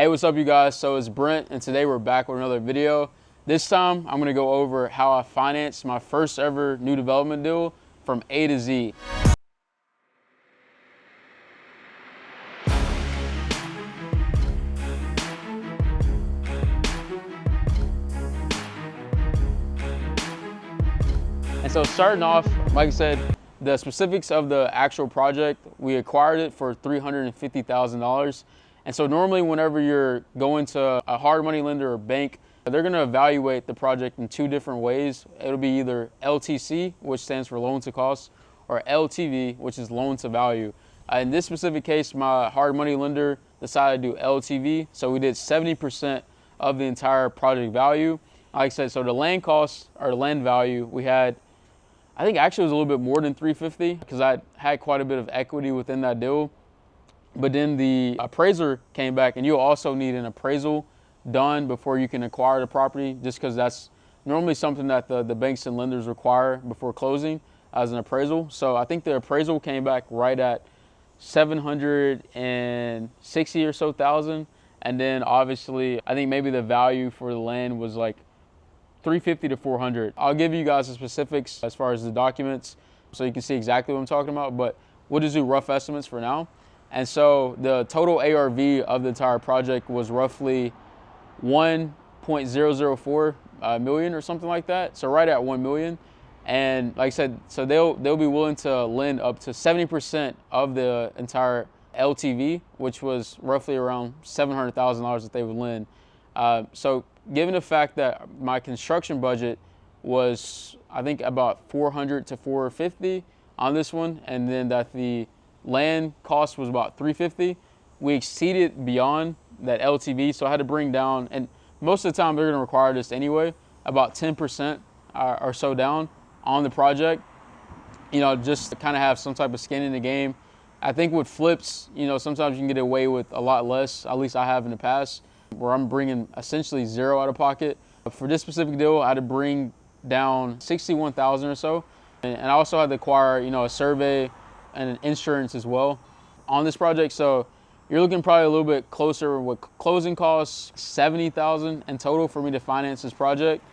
Hey, what's up you guys? So it's Brent and today we're back with another video. This time I'm gonna go over how I financed my first ever new development deal from A to Z. And so starting off, like I said, the specifics of the actual project, we acquired it for $350,000. And so normally whenever you're going to a hard money lender or bank, they're gonna evaluate the project in two different ways. It'll be either LTC, which stands for loan to cost, or LTV, which is loan to value. In this specific case, my hard money lender decided to do LTV. So we did 70% of the entire project value. Like I said, so the land cost or the land value, we had, I think actually it was a little bit more than 350 because I had quite a bit of equity within that deal. But then the appraiser came back, and you'll also need an appraisal done before you can acquire the property, just because that's normally something that the banks and lenders require before closing as an appraisal. So I think the appraisal came back right at 760 or so thousand. And then obviously, I think maybe the value for the land was like 350 to 400. I'll give you guys the specifics as far as the documents so you can see exactly what I'm talking about, but we'll just do rough estimates for now. And so the total ARV of the entire project was roughly 1.004 million or something like that. So right at 1 million. And like I said, so they'll be willing to lend up to 70% of the entire LTV, which was roughly around $700,000 that they would lend. So given the fact that my construction budget was, I think, about 400 to 450 on this one, and then that the land cost was about 350, we exceeded beyond that LTV. So I had to bring down, and most of the time they're going to require this anyway, about 10% or so down on the project, you know, just to kind of have some type of skin in the game. I think with flips, you know, sometimes you can get away with a lot less, at least I have in the past, where I'm bringing essentially zero out of pocket. But for this specific deal, I had to bring down 61,000 or so. And I also had to acquire, you know, a survey and an insurance as well on this project. So you're looking probably a little bit closer with closing costs, 70,000 in total for me to finance this project,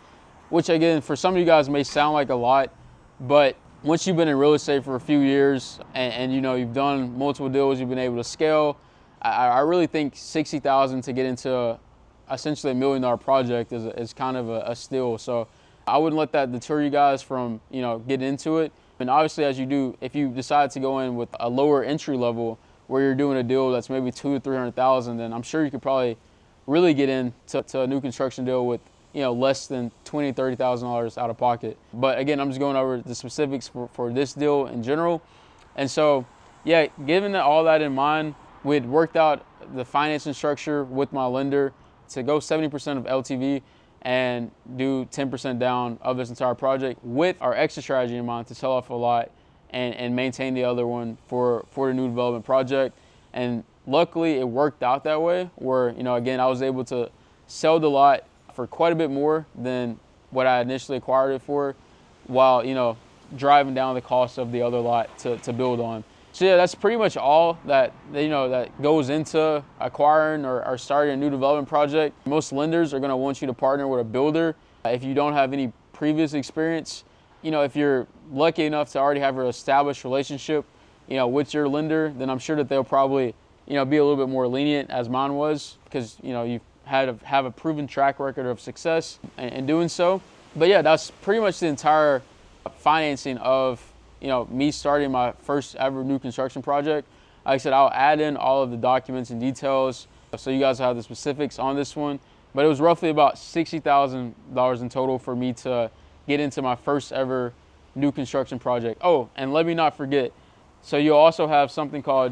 which again, for some of you guys may sound like a lot, but once you've been in real estate for a few years and you know, you've done multiple deals, you've been able to scale, I really think 60,000 to get into essentially $1 million project is kind of a steal. So I wouldn't let that deter you guys from, you know, getting into it. And obviously, as you do, if you decide to go in with a lower entry level where you're doing a deal that's maybe 200,000 to 300,000, then I'm sure you could probably really get into a new construction deal with, you know, less than $20,000 to $30,000 out of pocket. But again, I'm just going over the specifics for this deal in general. And so, yeah, given all that in mind, we had worked out the financing structure with my lender to go 70% of LTV and do 10% down of this entire project with our exit strategy in mind to sell off a lot and maintain the other one for the new development project. And luckily it worked out that way where, you know, again, I was able to sell the lot for quite a bit more than what I initially acquired it for, while, you know, driving down the cost of the other lot to build on. So yeah, that's pretty much all that, you know, that goes into acquiring or starting a new development project. Most lenders are going to want you to partner with a builder. If you don't have any previous experience, you know, if you're lucky enough to already have an established relationship, you know, with your lender, then I'm sure that they'll probably, you know, be a little bit more lenient, as mine was, because, you know, you have a proven track record of success in doing so. But yeah, that's pretty much the entire financing of, you know, me starting my first ever new construction project. Like I said, I'll add in all of the documents and details so you guys have the specifics on this one. But it was roughly about $60,000 in total for me to get into my first ever new construction project. Oh, and let me not forget, so you'll also have something called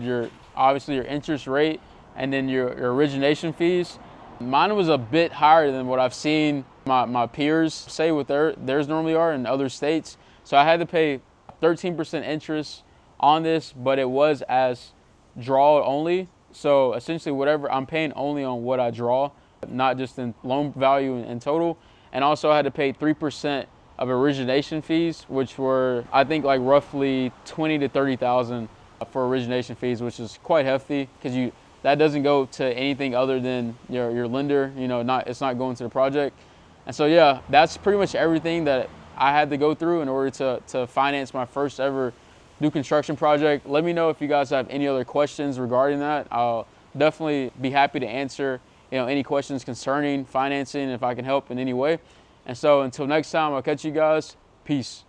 obviously your interest rate and then your origination fees. Mine was a bit higher than what I've seen my peers say what theirs normally are in other states. So I had to pay 13% interest on this, but it was as draw only. So essentially whatever I'm paying only on what I draw, not just in loan value in total. And also I had to pay 3% of origination fees, which were, I think, like roughly 20 to 30,000 for origination fees, which is quite hefty because you that doesn't go to anything other than your lender. It's not going to the project. And so yeah, that's pretty much everything that I had to go through in order to finance my first ever new construction project. Let me know if you guys have any other questions regarding that. I'll definitely be happy to answer any questions concerning financing if I can help in any way. And so until next time, I'll catch you guys. Peace.